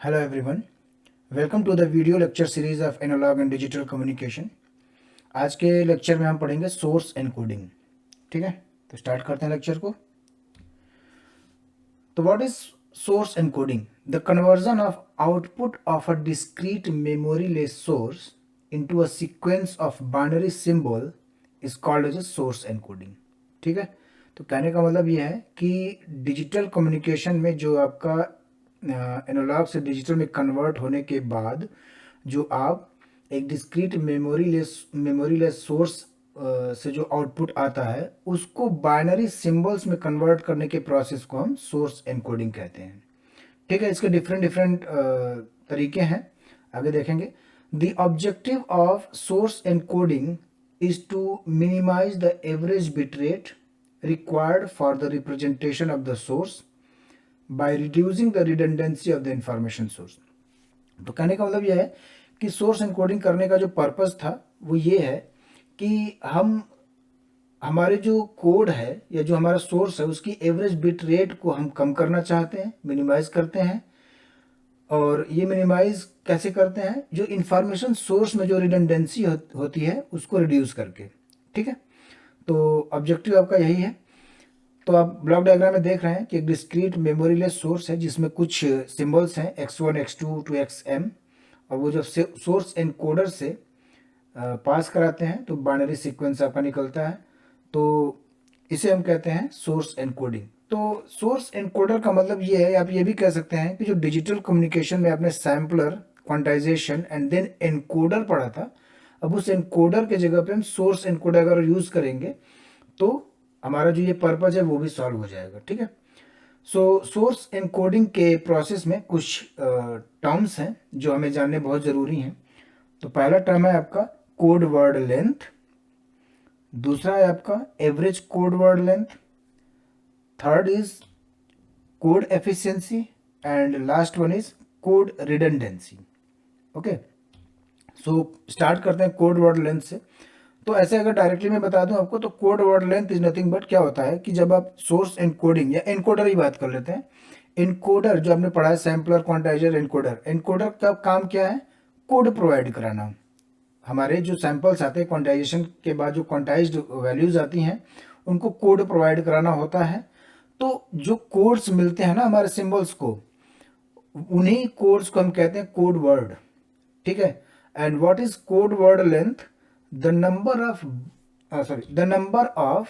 Hello everyone, welcome to the video lecture series of Analog and Digital Communication। आज के lecture में हम पढ़ेंगे सोर्स एनकोडिंग। ठीक है, तो स्टार्ट करते हैं लेक्चर को। तो what is source encoding? The conversion of output of a discrete memoryless source into a sequence of binary symbol is called as a source encoding. ठीक है, तो कहने का मतलब यह है कि डिजिटल कम्युनिकेशन में जो आपका एनालॉग से डिजिटल में कन्वर्ट होने के बाद जो आप एक डिस्क्रीट मेमोरीलेस सोर्स से जो आउटपुट आता है उसको बाइनरी सिंबल्स में कन्वर्ट करने के प्रोसेस को हम सोर्स एनकोडिंग कहते हैं। ठीक है, इसके डिफरेंट तरीके हैं, आगे देखेंगे। The objective of source encoding is to minimize the average bit rate required for the representation of the source by reducing the redundancy of the information source। तो कहने का मतलब यह है कि सोर्स एनकोडिंग करने का जो पर्पस था वो ये है कि हम हमारे जो कोड है या जो हमारा सोर्स है उसकी एवरेज बिट रेट को हम कम करना चाहते हैं, मिनिमाइज करते हैं। और ये मिनिमाइज कैसे करते हैं? जो इंफॉर्मेशन सोर्स में जो रिडंडेंसी होती है उसको रिड्यूस करके। ठीक है, तो ऑब्जेक्टिव आपका यही है। तो आप ब्लॉक डायग्राम में देख रहे हैं कि एक डिस्क्रीट मेमोरीलेस सोर्स है जिसमें कुछ सिंबल्स हैं x1 x2 टू xm, और वो जब सोर्स एनकोडर से पास कराते हैं तो बाइनरी सीक्वेंस आपका निकलता है। तो इसे हम कहते हैं सोर्स एनकोडिंग। तो सोर्स एनकोडर का मतलब ये है, आप ये भी कह सकते हैं कि जो डिजिटल कम्युनिकेशन में आपने sampler, quantization and then encoder पढ़ा था, अब उस एनकोडर के जगह पे हम सोर्स एनकोडर अगर यूज करेंगे तो हमारा जो ये पर्पज है वो भी सॉल्व हो जाएगा। ठीक है, सो सोर्स एनकोडिंग के प्रोसेस में कुछ टर्म्स हैं जो हमें जानने बहुत ज़रूरी हैं। तो पहला टर्म है आपका कोड वर्ड लेंथ, दूसरा है आपका average code word length, third is code efficiency and last one is code redundancy. Okay, so start करते हैं कोड वर्ड लेंथ से। तो ऐसे अगर डायरेक्टली मैं बता दूं आपको तो code word length is nothing but क्या होता है कि जब आप सोर्स एनकोडिंग या एनकोडर ही बात कर लेते हैं। एनकोडर जो आपने पढ़ा है, सैम्पलर, क्वांटाइजर, एनकोडर। एनकोडर का काम क्या है? कोड प्रोवाइड कराना। हमारे जो सैंपल्स आते हैं क्वांटाइजेशन के बाद, जो क्वांटाइज्ड वैल्यूज आती हैं उनको कोड प्रोवाइड कराना होता है। तो जो कोड्स मिलते हैं ना हमारे सिंबल्स को, उन्हीं कोड्स को हम कहते हैं कोड वर्ड। ठीक है, and what is code word length? The number of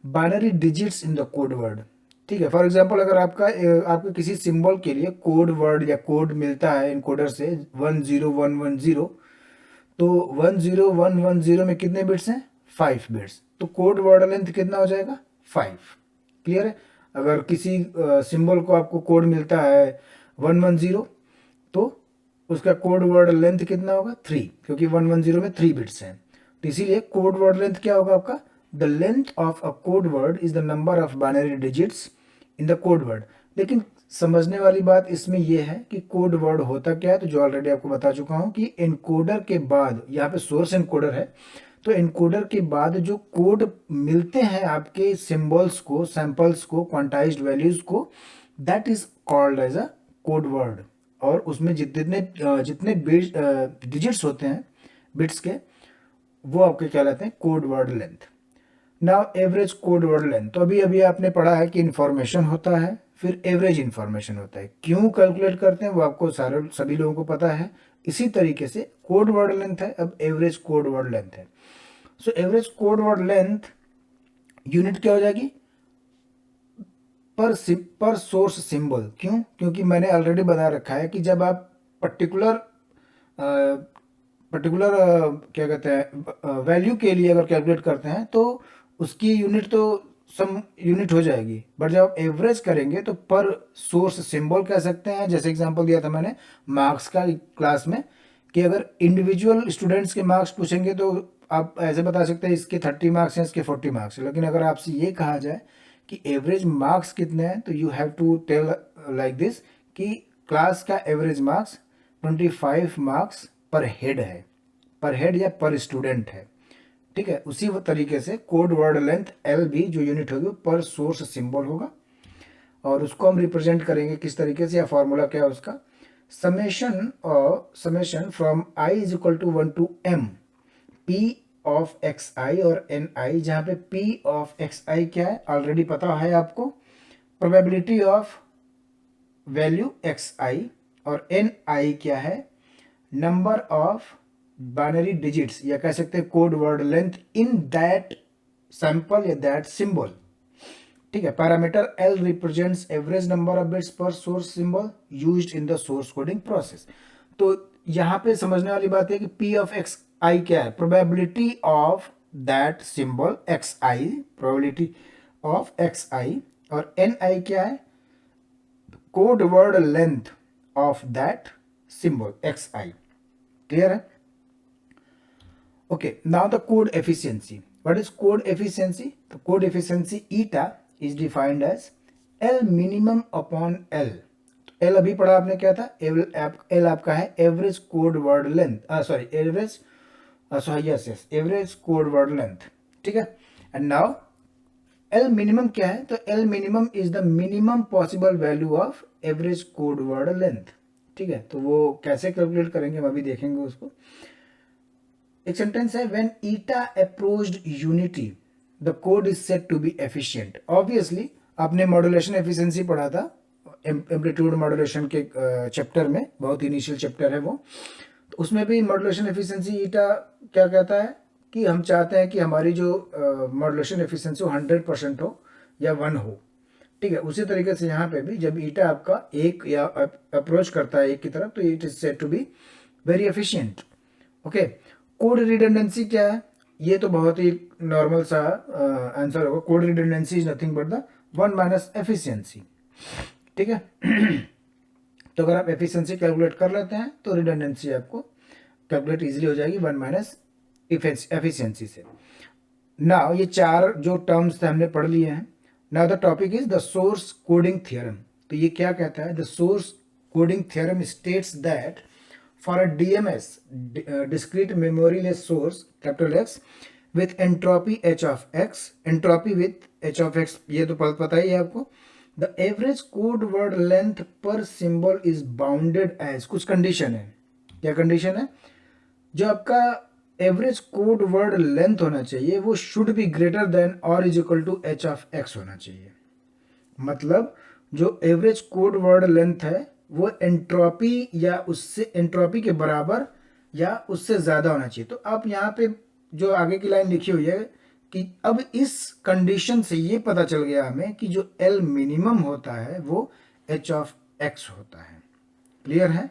binary digits in the code word. ठीक है, फॉर एग्जांपल अगर आपको किसी सिंबल के लिए कोड वर्ड या कोड मिलता है इनकोडर से 10110, तो 10110 में कितने बिट्स हैं? 5 बिट्स। तो कोड वर्ड लेंथ कितना हो जाएगा? 5। क्लियर है? अगर किसी सिंबल को आपको कोड मिलता है 110, तो उसका कोड वर्ड लेंथ कितना होगा? 3, क्योंकि 110 में 3 बिट्स हैं। तो इसीलिए कोड वर्ड लेंथ क्या होगा आपका? The length of a code word is the number of binary digits in the code word. लेकिन समझने वाली बात इसमें यह है कि कोड वर्ड होता क्या है, तो जो ऑलरेडी आपको बता चुका हूं कि एनकोडर के बाद, यहाँ पे सोर्स एनकोडर है, तो एनकोडर के बाद जो कोड मिलते हैं आपके सिंबल्स को, सैंपल्स को, क्वांटाइज्ड वैल्यूज को, that is called as a code word. और उसमें जितने डिजिट्स होते हैं बिट्स के, वो आपके कहलाते हैं code word length. Now average code word length, तो अभी आपने पढ़ा है कि इंफॉर्मेशन होता है, फिर एवरेज इंफॉर्मेशन होता है। क्यों कैलकुलेट करते हैं वो आपको सभी लोगों को पता है। इसी तरीके से कोड वर्ड लेंथ है, अब एवरेज कोड वर्ड लेंथ है। So average code word length unit क्या हो जाएगी? पर सोर्स सिंबल। क्यों? क्योंकि मैंने ऑलरेडी बता रखा है कि जब आप पर्टिकुलर क्या कहते हैं वैल्यू के लिए अगर कैलकुलेट करते हैं तो उसकी यूनिट तो सम यूनिट हो जाएगी, बट जब आप एवरेज करेंगे तो पर सोर्स सिंबल कह सकते हैं। जैसे एग्जांपल दिया था मैंने मार्क्स का क्लास में, कि अगर इंडिविजुअल स्टूडेंट्स के मार्क्स पूछेंगे तो आप ऐसे बता सकते हैं इसके 30 मार्क्स हैं, इसके 40 मार्क्स हैं। लेकिन अगर आपसे ये कहा जाए कि एवरेज मार्क्स कितने हैं, तो you have to tell like this कि क्लास का एवरेज मार्क्स 25 मार्क्स पर हेड है, पर हेड या पर स्टूडेंट है। ठीक है, उसी तरीके से कोड वर्ड लेंथ एल भी जो यूनिट होगी पर सोर्स सिंबल होगा, और उसको हम रिप्रेजेंट करेंगे किस तरीके से, या फॉर्मूला क्या है उसका? Summation from i is equal to 1 to m p of x i और एन आई, जहाँ पे p ऑफ एक्स आई क्या है ऑलरेडी पता है आपको, probability of value x i, और एन आई क्या है, नंबर ऑफ बाइनरी डिजिट्स या कह सकते हैं code word length in that sample या दैट सिंबल। ठीक है, parameter L represents average number of bits per source symbol used in the source coding process. तो यहाँ पे समझने वाली बात है कि पी ऑफ एक्स आई क्या है, probability of that symbol x i, probability of x i, और एन आई क्या है, code word length of that symbol x i. Clear है? Okay, now the code efficiency. What is code efficiency? The code efficiency eta is defined as L minimum upon L. L अभी पढ़ा आपने क्या था, L आपका है average code word length, sorry average, yes average code word length. ठीक है, and now L minimum क्या है, तो L minimum is the minimum possible value of average code word length. ठीक है, तो वो कैसे कैलकुलेट करेंगे हम अभी देखेंगे उसको। एक सेंटेंस है, when eta approached unity the code is said to be efficient. Obviously आपने मॉड्यूलेशन एफिशिएंसी पढ़ा था एम्पलीट्यूड मॉड्यूलेशन के चैप्टर में, बहुत इनिशियल चैप्टर है वो, तो उसमें भी मॉड्यूलेशन एफिशिएंसी ईटा क्या कहता है कि हम चाहते हैं कि हमारी जो मॉड्यूलेशन एफिशिएंसी 100% हो या 1 हो। ठीक है, उसी तरीके से यहाँ पे भी जब ईटा आपका एक या अप्रोच करता है एक की तरफ, तो it is said to be very efficient. Okay, code redundancy क्या है, ये तो बहुत ही नॉर्मल सा आंसर होगा। Code redundancy is nothing but the 1 minus efficiency. ठीक है, तो अगर आप एफिशिएंसी कैलकुलेट कर लेते हैं तो रिडंडेंसी आपको कैलकुलेट इजीली हो जाएगी 1 माइनस एफिशिएंसी से। नाउ ये चार जो टर्म्स थे हमने पढ़ लिए हैं। Now the topic is the source coding theorem. तो ये क्या कहता है, the source coding theorem states that for a DMS, discrete memoryless source, capital X, with entropy h of x, entropy with h of x, ये तो पता ही है आपको, the average code word length per symbol is bounded as, कुछ condition है, क्या condition है, जो आपका एवरेज कोड वर्ड लेंथ होना चाहिए वो शुड बी ग्रेटर देन और is equal to h of x होना चाहिए। मतलब जो एवरेज कोड वर्ड लेंथ है वो एंट्रोपी या उससे एंट्रोपी के बराबर या उससे ज़्यादा होना चाहिए। तो आप यहाँ पे जो आगे की लाइन लिखी हुई है कि अब इस कंडीशन से ये पता चल गया हमें कि जो L मिनिमम होता है वो h of x होता है। क्लियर है?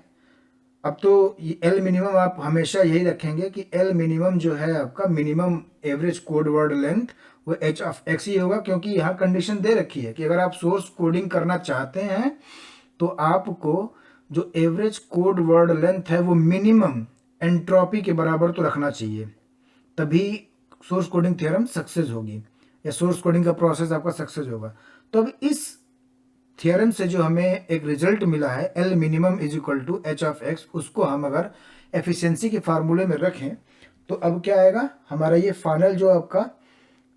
अब तो ये L मिनिमम आप हमेशा यही रखेंगे कि L मिनिमम जो है आपका minimum average code word length वो h of x ही होगा, क्योंकि यहाँ कंडीशन दे रखी है कि अगर आप सोर्स कोडिंग करना चाहते हैं तो आपको जो एवरेज कोड वर्ड लेंथ है वो मिनिमम एंट्रोपी के बराबर तो रखना चाहिए, तभी सोर्स कोडिंग थ्योरम सक्सेस होगी या सोर्स कोडिंग का प्रोसेस आपका सक्सेस होगा। तो अब इस थ्योरम से जो हमें एक रिजल्ट मिला है L minimum is equal to h of x, उसको हम अगर एफिशिएंसी के फार्मूले में रखें तो अब क्या आएगा, हमारा ये फाइनल जो आपका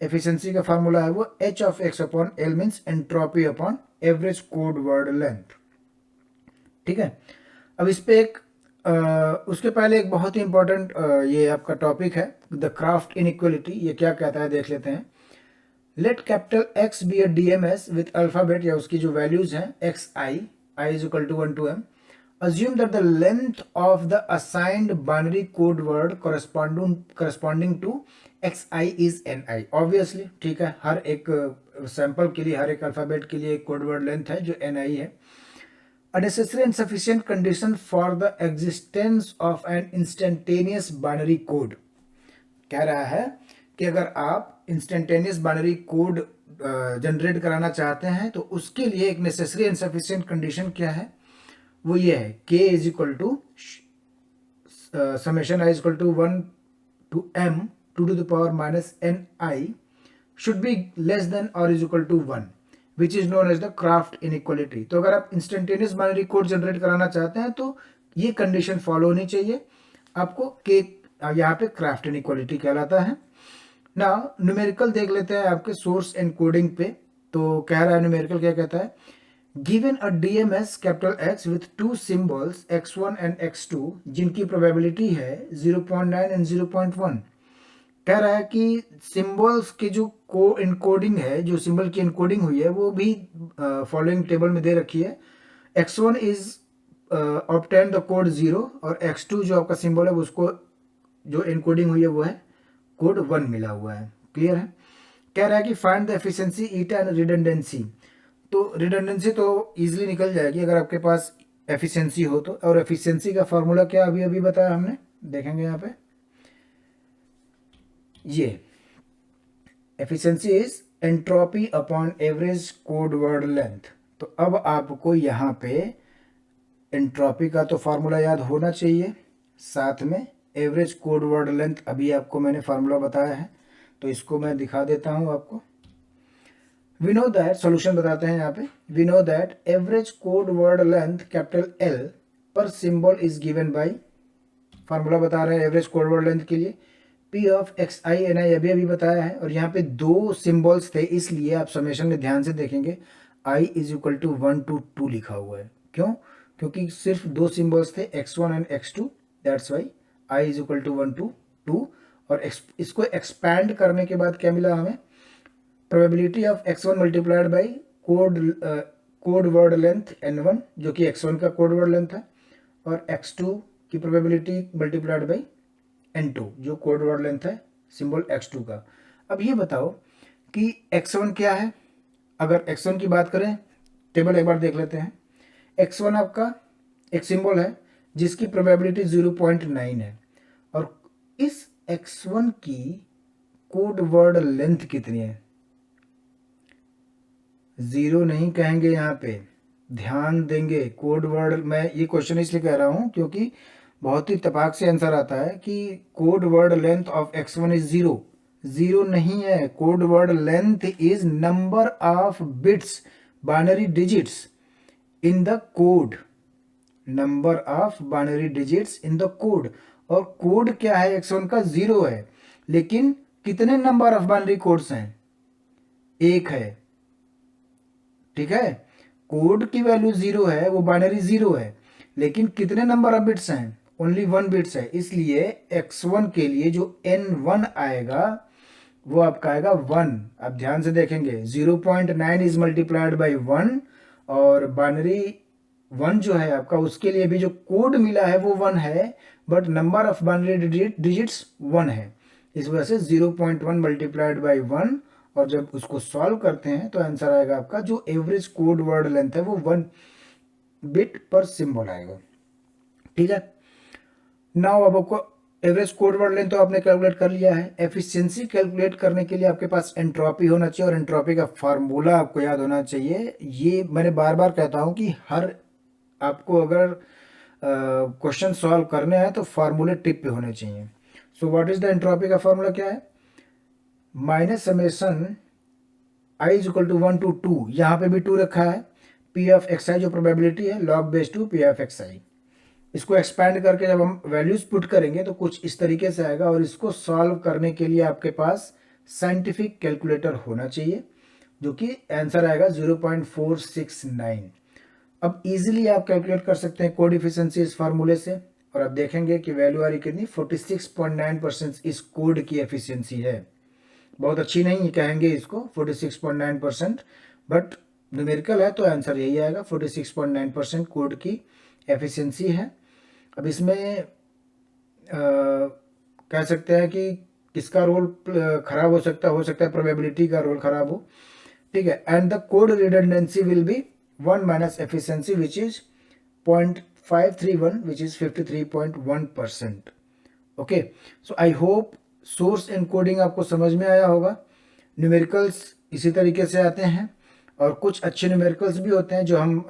एफिशिएंसी का फार्मूला है वो h of x upon L means entropy upon average code word length. ठीक है, अब इस पे एक उसके पहले एक बहुत ही इंपॉर्टेंट ये आपका टॉपिक है द क्राफ्ट इनइक्वालिटी। ये क्या कहता है देख लेते हैं। Let capital X be a DMS with alphabet या उसकी जो वैल्यूज हैं x i, i is equal to 1 to m, assume that the length of the assigned binary code word corresponding to xi is ni। obviously ठीक है, हर एक sample के लिए हर एक अल्फाबेट के लिए एक कोड वर्ड लेंथ है जो ni है। A necessary and sufficient condition for the existence of an instantaneous binary code। कह रहा है कि अगर आप इंस्टेंटेनियस बाइनरी कोड जनरेट कराना चाहते हैं तो उसके लिए एक नेसेसरी एंड सफिशिएंट कंडीशन क्या है, वो ये है k is equal to summation i is equal to 1 to m 2 to the power minus ni should be less than or is equal to 1 which is known as the craft inequality. तो अगर आप instantaneous binary code generate कराना चाहते हैं तो ये condition follow होनी चाहिए आपको, के यहाँ पे क्राफ्ट इनइक्वालिटी कहलाता है। ना न्यूमेरिकल देख लेते हैं आपके सोर्स एनकोडिंग पे। तो कह रहा है न्यूमेरिकल क्या कहता है, given a DMS capital X with to symbols x1 and x2 जिनकी प्रोबेबिलिटी है 0.9 एंड 0.1। कह रहा है कि सिंबल्स की जो को इनकोडिंग है, जो सिंबल की इनकोडिंग हुई है वो भी फॉलोइंग टेबल में दे रखी है। x1 is obtain the code 0 और x2 जो आपका सिंबल है उसको जो इनकोडिंग हुई है वो है कोड 1 मिला हुआ है। क्लियर है। कह रहा है कि find the efficiency, eta and redundancy. तो रिडंडेंसी तो इजीली निकल जाएगी अगर आपके पास एफिशिएंसी हो तो। और एफिशिएंसी का फॉर्मूला क्या अभी अभी बताया हमने, देखेंगे यहाँ पे। ये efficiency is entropy upon average code word length. तो अब आपको यहाँ पे एंट्रोपी का तो फार्मूला याद होना चाहिए, साथ में एवरेज कोड वर्ड लेंथ अभी आपको मैंने फार्मूला बताया है, तो इसको मैं दिखा देता हूँ आपको। वी नो दैट, सोल्यूशन बताते हैं यहाँ पे। We know that average code word length capital L पर symbol is given by, formula बता रहे हैं एवरेज कोड वर्ड लेंथ के लिए, P ऑफ XI अभी बताया है। और यहाँ पे दो सिंबल्स थे इसलिए आप समेशन में ध्यान से देखेंगे I is equal to 1 to 2 लिखा हुआ है। क्यों? क्योंकि सिर्फ दो सिंबल्स थे x1 and x2, that's why I is equal to 1 to 2। और इसको एक्सपैंड करने के बाद क्या मिला हमें, probability of x1 multiplied by code word length n1 जो कि x1 का कोड वर्ड लेंथ है, और x2 की प्रोबेबिलिटी मल्टीप्लाइड बाई n2 जो कोड वर्ड लेंथ है सिंबल x2 का। अब ये बताओ कि x1 क्या है। अगर x1 की बात करें, टेबल एक बार देख लेते हैं। x1 आपका एक सिंबल है जिसकी प्रोबेबिलिटी 0.9 है, और इस x1 की कोड वर्ड लेंथ कितनी है। 0 नहीं कहेंगे यहाँ पे, ध्यान देंगे। कोड वर्ड, मैं ये क्वेश्चन इसलिए कह रहा हूँ क्योंकि बहुत ही तपाक से आंसर आता है कि code word length of x1 is 0। 0 नहीं है, code word length is number of bits, binary digits in the code, number of binary digits in the code. और कोड क्या है x1 का, 0 है, लेकिन कितने नंबर ऑफ बाइनरी कोड्स हैं, 1 है। ठीक है, कोड की वैल्यू 0 है, वो बाइनरी 0 है, लेकिन कितने नंबर ऑफ बिट्स हैं, ओनली 1 बिट्स है। इसलिए x1 के लिए जो n1 आएगा वो आपका आएगा 1। आप ध्यान से देखेंगे 0.9 इज मल्टीप्लाइड बाई 1, और बाइनरी 1 जो है आपका उसके लिए भी जो कोड मिला है वो 1 है, but number of binary digits 1 है। इस वजह से 0.1 मल्टीप्लाइड बाई 1, और जब उसको सॉल्व करते हैं तो आंसर आएगा आपका जो एवरेज कोड वर्ड लेंथ है वो 1 बिट पर सिंबल आएगा। ठीक है, नाउ अब आपको एवरेज कोड वर्ड लेंथ तो आपने कैलकुलेट कर लिया है। एफिशिएंसी कैलकुलेट करने के लिए आपके पास एंट्रोपी होना चाहिए, और एंट्रोपी का फार्मूला आपको याद होना चाहिए। ये मैंने बार बार कहता हूं कि हर आपको अगर क्वेश्चन सॉल्व करने हैं तो फार्मूले टिप पे होने चाहिए। So what is the entropy का फार्मूला क्या है, minus summation I is equal to 1 to 2, यहाँ पे भी 2 रखा है, P ऑफ XI जो प्रोबेबिलिटी है log base 2 P of XI। इसको एक्सपैंड करके जब हम वैल्यूज पुट करेंगे तो कुछ इस तरीके से आएगा, और इसको सॉल्व करने के लिए आपके पास साइंटिफिक कैलकुलेटर होना चाहिए, जो कि आंसर आएगा 0.469। अब इजीली आप कैलकुलेट कर सकते हैं कोड इफिशिएंसी इस फार्मूले से, और आप देखेंगे कि वैल्यू आ रही कितनी, 46.9% इस कोड की एफिशिएंसी है। बहुत अच्छी नहीं कहेंगे इसको 46.9%, बट न्यूमेरिकल है तो आंसर यही आएगा, 46.9% कोड की एफिशिएंसी है। अब इसमें कह सकते हैं कि किसका रोल खराब हो सकता है प्रोबेबिलिटी का रोल खराब हो। ठीक है, and the code redundancy will be 1 minus efficiency which is 0.531 which is 53.1%। Okay, so I hope source encoding आपको समझ में आया होगा। न्यूमेरिकल्स इसी तरीके से आते हैं, और कुछ अच्छे न्यूमेरिकल्स भी होते हैं जो हम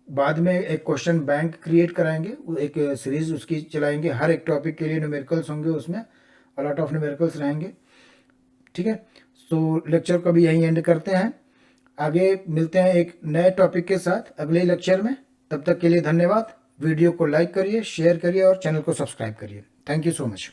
बाद में एक क्वेश्चन बैंक क्रिएट कराएंगे, एक सीरीज उसकी चलाएंगे, हर एक टॉपिक के लिए न्यूमेरिकल्स होंगे, उसमें अलॉट ऑफ न्यूमेरिकल्स रहेंगे। ठीक है, सो लेक्चर को भी यहीं एंड करते हैं, आगे मिलते हैं एक नए टॉपिक के साथ अगले लेक्चर में। तब तक के लिए धन्यवाद। वीडियो को लाइक करिए, शेयर करिए और चैनल को सब्सक्राइब करिए। Thank you so much.